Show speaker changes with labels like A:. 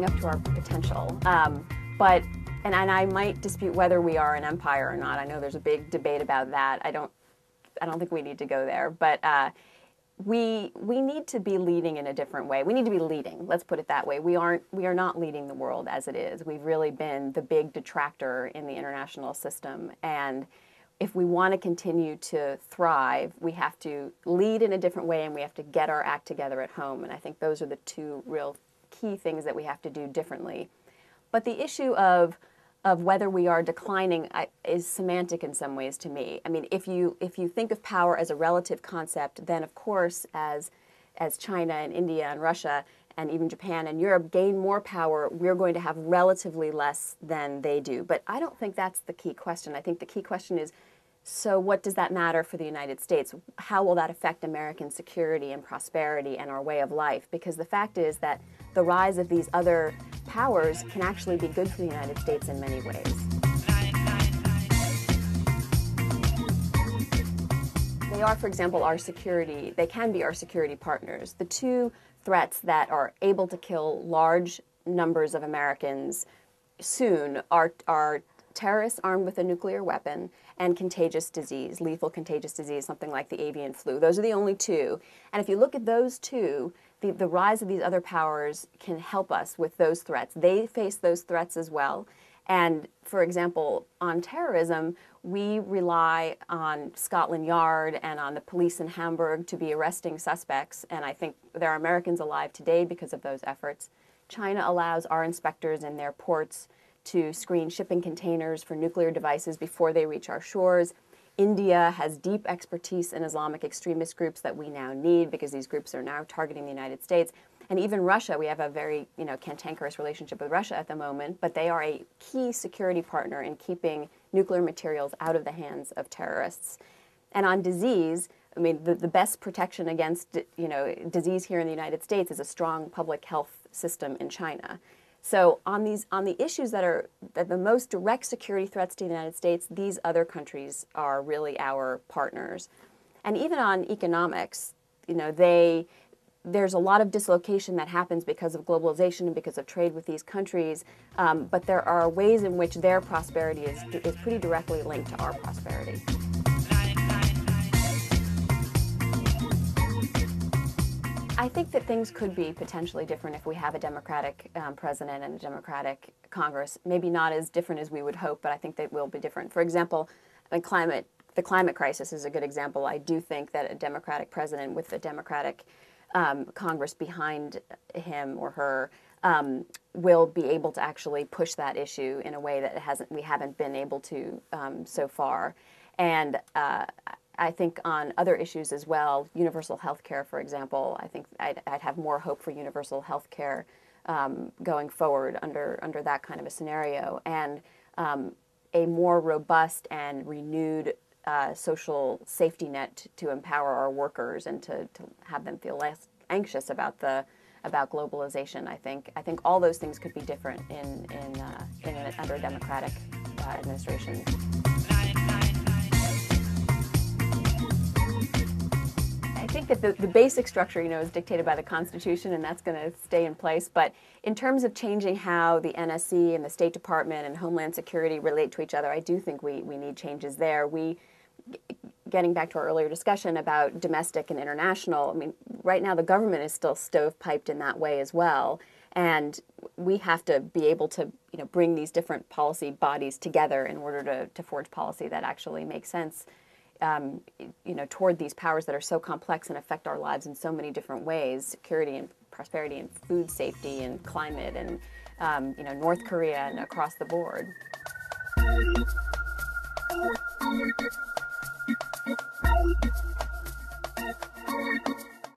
A: living up to our potential. And I might dispute whether we are an empire or not. I know there's a big debate about that. I don't think we need to go there, but we need to be leading in a different way. We need to be leading. Let's put it that way. We are not leading the world as it is. We've really been the big detractor in the international system, and if we want to continue to thrive, we have to lead in a different way, and we have to get our act together at home. And I think those are the two real key things that we have to do differently. But the issue of whether we are declining is semantic in some ways to me. I mean, if you think of power as a relative concept, then of course as China and India and Russia and even Japan and Europe gain more power, we're going to have relatively less than they do. But I don't think that's the key question. I think the key question is, so what does that matter for the United States? How will that affect American security and prosperity and our way of life? Because the fact is that the rise of these other powers can actually be good for the United States in many ways. They are, for example, our security, they can be our security partners. The two threats that are able to kill large numbers of Americans soon are terrorists armed with a nuclear weapon and contagious disease, lethal contagious disease, something like the avian flu. Those are the only two. And if you look at those two, the rise of these other powers can help us with those threats. They face those threats as well. And for example, on terrorism, we rely on Scotland Yard and on the police in Hamburg to be arresting suspects. And I think there are Americans alive today because of those efforts. China allows our inspectors in their ports to screen shipping containers for nuclear devices before they reach our shores. India has deep expertise in Islamic extremist groups that we now need because these groups are now targeting the United States. And even Russia, we have a very cantankerous relationship with Russia at the moment, but they are a key security partner in keeping nuclear materials out of the hands of terrorists. And on disease, I mean, the best protection against disease here in the United States is a strong public health system in China. So on the issues that are the most direct security threats to the United States, these other countries are really our partners. And even on economics, there's a lot of dislocation that happens because of globalization and because of trade with these countries, but there are ways in which their prosperity is pretty directly linked to our prosperity. I think that things could be potentially different if we have a Democratic president and a Democratic Congress. Maybe not as different as we would hope, but I think they will be different. For example, the climate crisis is a good example. I do think that a Democratic president with a Democratic Congress behind him or her will be able to actually push that issue in a way that we haven't been able to so far. And I think on other issues as well, universal health care, for example, I think I'd have more hope for universal health care going forward under that kind of a scenario, and a more robust and renewed social safety net to empower our workers and to have them feel less anxious about globalization. I think all those things could be different under a Democratic administration. I think that the basic structure, is dictated by the Constitution, and that's going to stay in place. But in terms of changing how the NSC and the State Department and Homeland Security relate to each other, I do think we need changes there. Getting back to our earlier discussion about domestic and international, I mean, right now the government is still stovepiped in that way as well. And we have to be able to, bring these different policy bodies together in order to forge policy that actually makes sense. Toward these powers that are so complex and affect our lives in so many different ways: security and prosperity and food safety and climate and North Korea and across the board.